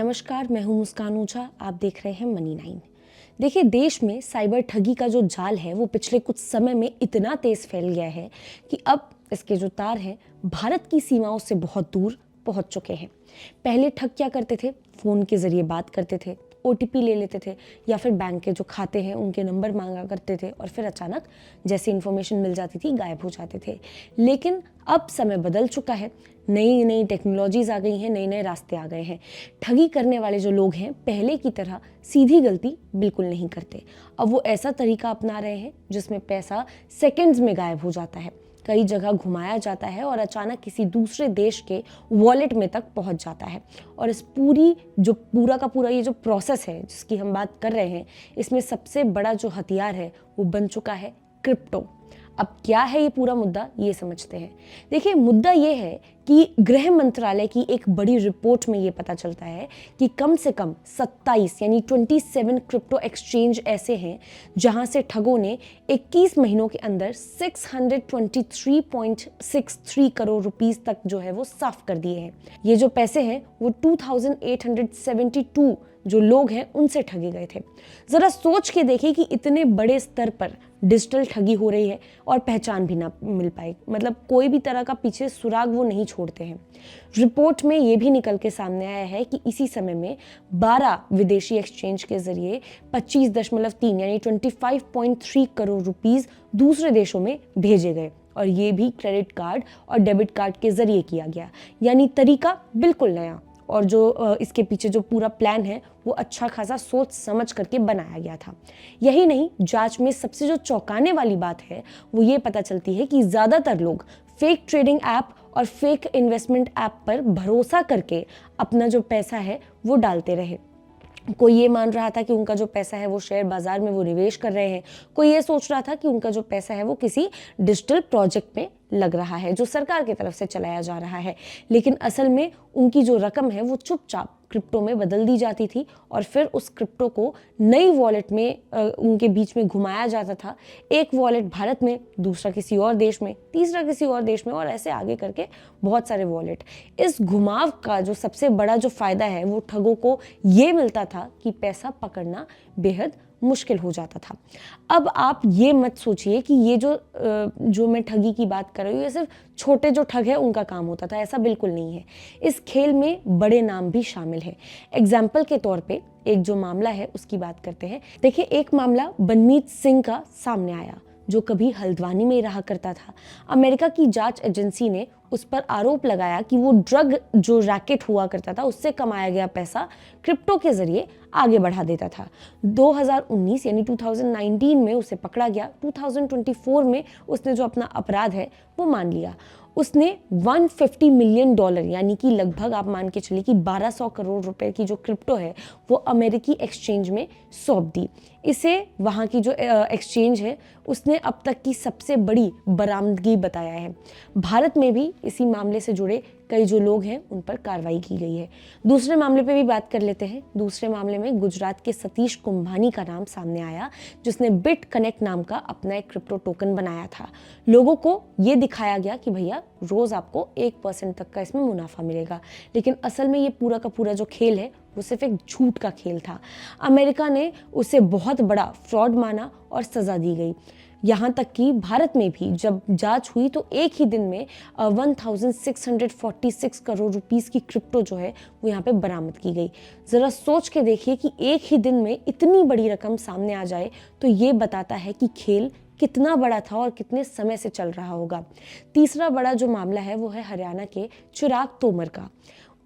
नमस्कार, मैं हूं मुस्कान ओझा। आप देख रहे हैं मनी 9। देखिए, देश में साइबर ठगी का जो जाल है वो पिछले कुछ समय में इतना तेज फैल गया है कि अब इसके जो तार हैं भारत की सीमाओं से बहुत दूर पहुंच चुके हैं। पहले ठग क्या करते थे? फोन के जरिए बात करते थे, ओटीपी ले लेते थे या फिर बैंक के जो खाते हैं उनके नंबर मांगा करते थे और फिर अचानक जैसे इन्फॉर्मेशन मिल जाती थी गायब हो जाते थे। लेकिन अब समय बदल चुका है, नई नई टेक्नोलॉजीज आ गई हैं, नए नए रास्ते आ गए हैं। ठगी करने वाले जो लोग हैं पहले की तरह सीधी गलती बिल्कुल नहीं करते। अब वो ऐसा तरीका अपना रहे हैं जिसमें पैसा सेकंड्स में गायब हो जाता है, कई जगह घुमाया जाता है और अचानक किसी दूसरे देश के वॉलेट में तक पहुंच जाता है। और इस पूरा का पूरा ये जो प्रोसेस है जिसकी हम बात कर रहे हैं, इसमें सबसे बड़ा जो हथियार है वो बन चुका है क्रिप्टो। अब क्या है ये पूरा मुद्दा, ये समझते हैं। देखिए, मुद्दा ये है कि गृह मंत्रालय की एक बड़ी रिपोर्ट में ये पता चलता है कि कम से कम 27 यानी 27 क्रिप्टो एक्सचेंज ऐसे हैं जहां से ठगों ने 21 महीनों के अंदर 623.63 करोड़ रुपीस तक जो है वो साफ कर दिए हैं। ये जो पैसे हैं वो 2872 जो लोग हैं उनसे ठगे गए थे। जरा सोच के देखिए कि इतने बड़े स्तर पर डिजिटल ठगी हो रही है और पहचान भी ना मिल पाए, मतलब कोई भी तरह का पीछे सुराग वो नहीं छोड़ते हैं। रिपोर्ट में ये भी निकल के सामने आया है कि इसी समय में 12 विदेशी एक्सचेंज के जरिए 25.3 यानी 25.3 करोड़ रुपीस दूसरे देशों में भेजे गए और ये भी क्रेडिट कार्ड और डेबिट कार्ड के जरिए किया गया। यानी तरीका बिल्कुल नया, और जो इसके पीछे जो पूरा प्लान है वो अच्छा खासा सोच समझ करके बनाया गया था। यही नहीं, जांच में सबसे जो चौंकाने वाली बात है वो ये पता चलती है कि ज़्यादातर लोग फेक ट्रेडिंग ऐप और फेक इन्वेस्टमेंट ऐप पर भरोसा करके अपना जो पैसा है वो डालते रहे। कोई ये मान रहा था कि उनका जो पैसा है वो शेयर बाजार में वो निवेश कर रहे हैं, कोई ये सोच रहा था कि उनका जो पैसा है वो किसी डिजिटल प्रोजेक्ट में लग रहा है जो सरकार की तरफ से चलाया जा रहा है। लेकिन असल में उनकी जो रकम है वो चुपचाप क्रिप्टो में बदल दी जाती थी और फिर उस क्रिप्टो को नई वॉलेट में उनके बीच में घुमाया जाता था। एक वॉलेट भारत में, दूसरा किसी और देश में, तीसरा किसी और देश में, और ऐसे आगे करके बहुत सारे वॉलेट। इस घुमाव का जो सबसे बड़ा जो फायदा है वो ठगों को ये मिलता था कि पैसा पकड़ना बेहद मुश्किल हो जाता था। अब आप ये मत सोचिए कि ये जो मैं ठगी की बात कर रही हूँ ये सिर्फ छोटे जो ठग है उनका काम होता था, ऐसा बिल्कुल नहीं है। इस खेल में बड़े नाम भी शामिल है। एग्जाम्पल के तौर पे एक जो मामला है उसकी बात करते हैं। देखिए, एक मामला बनमीत सिंह का सामने आया जो कभी हल्द्वानी में रहा करता था। अमेरिका की जांच एजेंसी ने उस पर आरोप लगाया कि वो ड्रग जो रैकेट हुआ करता था उससे कमाया गया पैसा क्रिप्टो के जरिए आगे बढ़ा देता था। 2019 यानी 2019 में उसे पकड़ा गया। 2024 में उसने जो अपना अपराध है वो मान लिया। उसने $150 मिलियन यानी कि लगभग आप मान के चलिए कि 1200 करोड़ रुपए की जो क्रिप्टो है वो अमेरिकी एक्सचेंज में सौंप दी। इसे वहाँ की जो एक्सचेंज है उसने अब तक की सबसे बड़ी बरामदगी बताया है। भारत में भी इसी मामले से जुड़े कई जो लोग हैं उन पर कार्रवाई की गई है। दूसरे मामले पे भी बात कर लेते हैं। दूसरे मामले में गुजरात के सतीश कुंभानी का नाम सामने आया जिसने बिट कनेक्ट नाम का अपना एक क्रिप्टो टोकन बनाया था। लोगों को ये दिखाया गया कि भैया रोज आपको 1% तक का इसमें मुनाफा मिलेगा, लेकिन असल में ये पूरा का पूरा जो खेल है वो सिर्फ एक झूठ का खेल था। अमेरिका ने उसे बहुत बड़ा फ्रॉड माना और सजा दी गई। यहाँ तक कि भारत में भी जब जांच हुई तो एक ही दिन में 1646 करोड़ रुपीस की क्रिप्टो जो है वो यहाँ पे बरामद की गई। जरा सोच के देखिए कि एक ही दिन में इतनी बड़ी रकम सामने आ जाए तो ये बताता है कि खेल कितना बड़ा था और कितने समय से चल रहा होगा। तीसरा बड़ा जो मामला है वो है हरियाणा के चिराग तोमर का।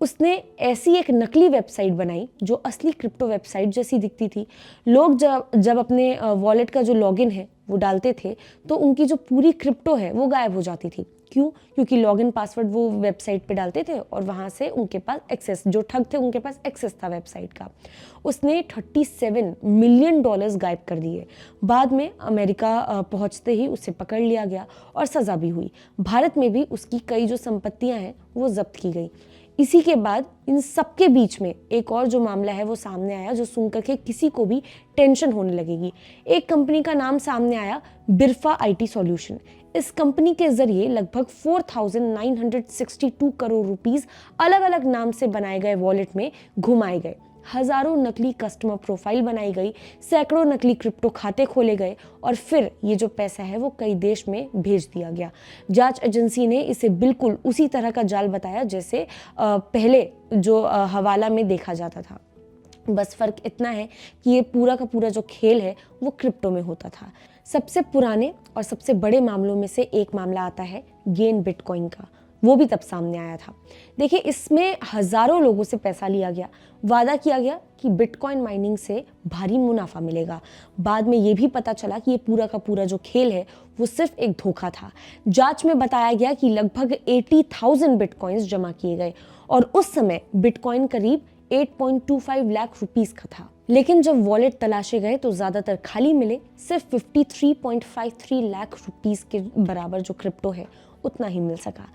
उसने ऐसी एक नकली वेबसाइट बनाई जो असली क्रिप्टो वेबसाइट जैसी दिखती थी। लोग जब अपने वॉलेट का जो लॉगिन है वो डालते थे तो उनकी जो पूरी क्रिप्टो है वो गायब हो जाती थी। क्यों? क्योंकि लॉगिन पासवर्ड वो वेबसाइट पे डालते थे और वहाँ से उनके पास एक्सेस, जो ठग थे उनके पास एक्सेस था वेबसाइट का। उसने $37 मिलियन गायब कर दिए। बाद में अमेरिका पहुँचते ही उसे पकड़ लिया गया और सज़ा भी हुई। भारत में भी उसकी कई जो संपत्तियाँ हैं वो जब्त की गई। इसी के बाद इन सबके बीच में एक और जो मामला है वो सामने आया, जो सुनकर के किसी को भी टेंशन होने लगेगी। एक कंपनी का नाम सामने आया, बिरफा आईटी सॉल्यूशन। इस कंपनी के जरिए लगभग 4,962 करोड़ रुपीस अलग अलग नाम से बनाए गए वॉलेट में घुमाए गए। हजारों नकली कस्टमर प्रोफाइल बनाई गई, सैकड़ों नकली क्रिप्टो खाते खोले गए और फिर ये जो पैसा है वो कई देश में भेज दिया गया। जांच एजेंसी ने इसे बिल्कुल उसी तरह का जाल बताया जैसे पहले जो हवाला में देखा जाता था। बस फर्क इतना है कि ये पूरा का पूरा जो खेल है वो क्रिप्टो में होता था। सबसे पुराने और सबसे बड़े मामलों में से एक मामला आता है गेन बिटकॉइन का। वो भी तब सामने आया था। देखिए, इसमें हजारों लोगों से पैसा लिया गया, वादा किया गया कि बिटकॉइन माइनिंग से भारी मुनाफा मिलेगा। बाद में ये भी पता चला कि ये पूरा का पूरा जो खेल है वो सिर्फ एक धोखा था। जांच में बताया गया कि लगभग 80,000 बिटकॉइंस जमा किए गए और उस समय बिटकॉइन करीब 8.25 लाख रुपीस का था। लेकिन जब वॉलेट तलाशे गए तो ज्यादातर खाली मिले। सिर्फ 53.53 लाख रुपीस के बराबर जो क्रिप्टो है उतना ही मिल सका।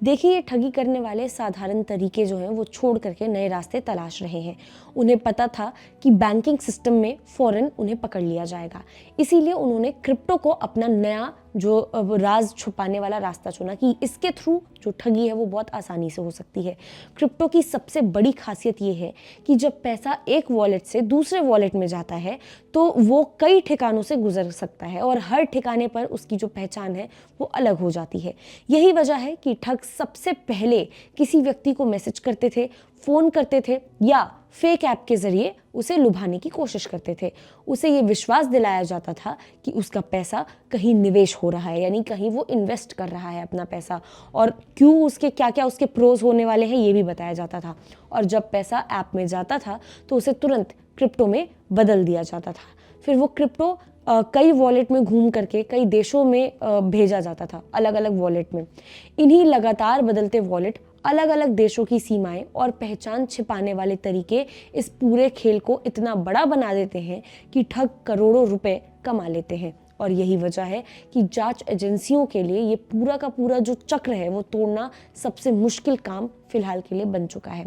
देखिए, ये ठगी करने वाले साधारण तरीके जो हैं वो छोड़ करके नए रास्ते तलाश रहे हैं। उन्हें पता था कि बैंकिंग सिस्टम में फौरन उन्हें पकड़ लिया जाएगा, इसीलिए उन्होंने क्रिप्टो को अपना नया जो राज छुपाने वाला रास्ता चुना कि इसके थ्रू जो ठगी है वो बहुत आसानी से हो सकती है। क्रिप्टो की सबसे बड़ी खासियत ये है कि जब पैसा एक वॉलेट से दूसरे वॉलेट में जाता है तो वो कई ठिकानों से गुजर सकता है और हर ठिकाने पर उसकी जो पहचान है वो अलग हो जाती है। यही वजह है कि ठग सबसे पहले किसी व्यक्ति को मैसेज करते थे, फोन करते थे या फेक ऐप के जरिए उसे लुभाने की कोशिश करते थे। उसे ये विश्वास दिलाया जाता था कि उसका पैसा कहीं निवेश हो रहा है, यानी कहीं वो इन्वेस्ट कर रहा है अपना पैसा, और क्यों, उसके क्या क्या उसके प्रोज होने वाले हैं ये भी बताया जाता था। और जब पैसा ऐप में जाता था तो उसे तुरंत क्रिप्टो में बदल दिया जाता था। फिर वो क्रिप्टो कई वॉलेट में घूम करके कई देशों में भेजा जाता था, अलग अलग वॉलेट में। इन्हीं लगातार बदलते वॉलेट, अलग अलग देशों की सीमाएं और पहचान छिपाने वाले तरीके इस पूरे खेल को इतना बड़ा बना देते हैं कि ठग करोड़ों रुपए कमा लेते हैं। और यही वजह है कि जांच एजेंसियों के लिए ये पूरा का पूरा जो चक्र है वो तोड़ना सबसे मुश्किल काम फिलहाल के लिए बन चुका है।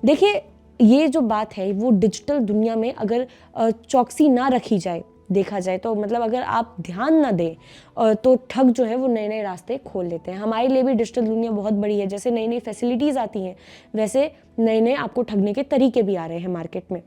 देखिए, ये जो बात है वो डिजिटल दुनिया में अगर चौकसी ना रखी जाए, देखा जाए तो मतलब अगर आप ध्यान ना दें तो ठग जो है वो नए नए रास्ते खोल लेते हैं। हमारे लिए भी डिजिटल दुनिया बहुत बड़ी है। जैसे नई नई फैसिलिटीज़ आती हैं वैसे नए नए आपको ठगने के तरीके भी आ रहे हैं मार्केट में।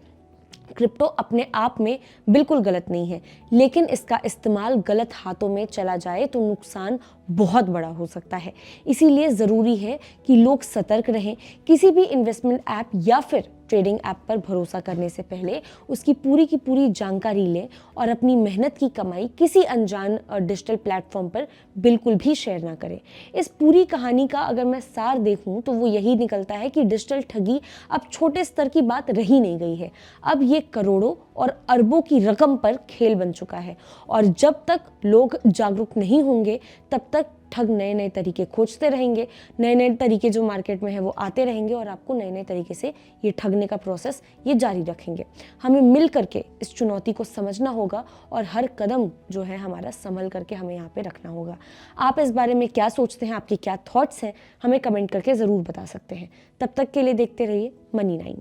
क्रिप्टो अपने आप में बिल्कुल गलत नहीं है, लेकिन इसका इस्तेमाल गलत हाथों में चला जाए तो नुकसान बहुत बड़ा हो सकता है। इसीलिए ज़रूरी है कि लोग सतर्क रहें। किसी भी इन्वेस्टमेंट ऐप या फिर ट्रेडिंग ऐप पर भरोसा करने से पहले उसकी पूरी की पूरी जानकारी लें और अपनी मेहनत की कमाई किसी अनजान डिजिटल प्लेटफॉर्म पर बिल्कुल भी शेयर ना करें। इस पूरी कहानी का अगर मैं सार देखूं तो वो यही निकलता है कि डिजिटल ठगी अब छोटे स्तर की बात रही नहीं गई है। अब ये करोड़ों और अरबों की रकम पर खेल बन चुका है और जब तक लोग जागरूक नहीं होंगे तब तक ठग नए नए तरीके खोजते रहेंगे। नए नए तरीके जो मार्केट में है वो आते रहेंगे और आपको नए नए तरीके से ये ठगने का प्रोसेस ये जारी रखेंगे। हमें मिल करके इस चुनौती को समझना होगा और हर कदम जो है हमारा संभल करके हमें यहाँ पे रखना होगा। आप इस बारे में क्या सोचते हैं, आपके क्या थॉट्स हैं, हमें कमेंट करके ज़रूर बता सकते हैं। तब तक के लिए देखते रहिए मनी9।